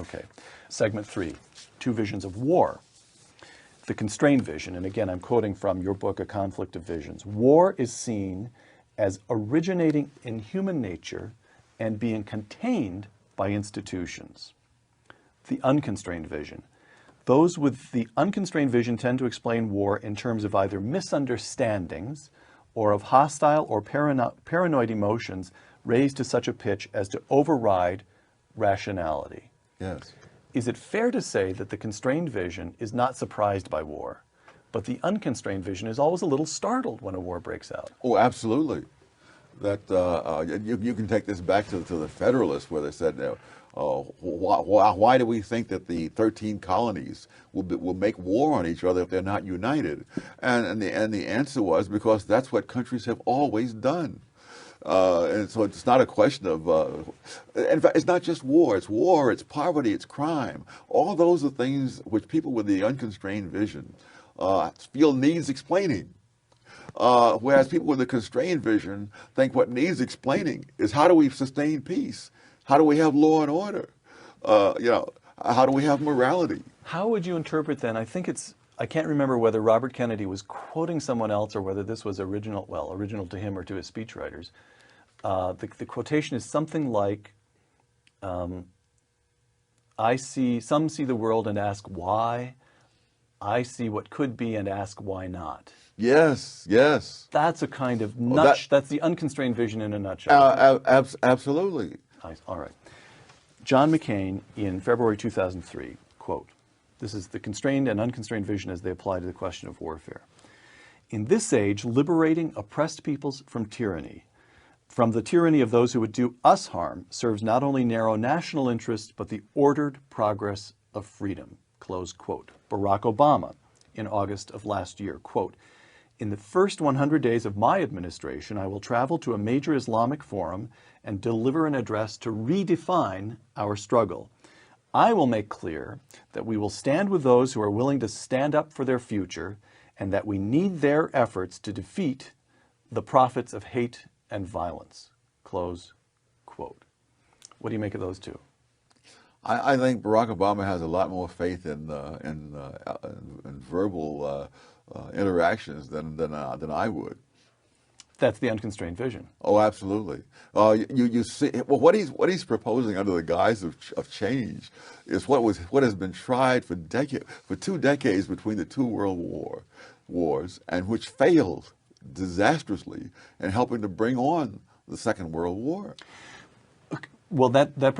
Okay. Segment 3, two visions of war. The constrained vision, and again, I'm quoting from your book, A Conflict of Visions. War is seen as originating in human nature and being contained by institutions. The unconstrained vision. Those with the unconstrained vision tend to explain war in terms of either misunderstandings or of hostile or paranoid emotions raised to such a pitch as to override rationality. Yes. Is it fair to say that the constrained vision is not surprised by war, but the unconstrained vision is always a little startled when a war breaks out? Oh, absolutely. That you can take this back to the Federalists, where they said, why do we think that the 13 colonies will make war on each other if they're not united? And the answer was because that's what countries have always done. And so it's not a question of, in fact, it's not just war, it's poverty, it's crime. All those are things which people with the unconstrained vision feel needs explaining. Whereas people with a constrained vision think what needs explaining is how do we sustain peace? How do we have law and order? How do we have morality? How would you interpret then, I can't remember whether Robert Kennedy was quoting someone else or whether this was original to him or to his speechwriters. The quotation is something like, some see the world and ask why. I see what could be and ask why not. Yes, yes. That's a kind of that's the unconstrained vision in a nutshell. Absolutely. All right. John McCain in February 2003, quote, this is the constrained and unconstrained vision as they apply to the question of warfare. In this age, liberating oppressed peoples from tyranny, from the tyranny of those who would do us harm, serves not only narrow national interest, but the ordered progress of freedom, close quote. Barack Obama in August of last year, quote, in the first 100 days of my administration, I will travel to a major Islamic forum and deliver an address to redefine our struggle. I will make clear that we will stand with those who are willing to stand up for their future and that we need their efforts to defeat the prophets of hate and violence, close quote. What do you make of those two? I think Barack Obama has a lot more faith in verbal interactions than I would. That's the unconstrained vision. Oh, absolutely. You see, well, what he's proposing under the guise of change is what has been tried for 2 decades between the 2 world wars, and which failed disastrously in helping to bring on the Second World War. Well, that brings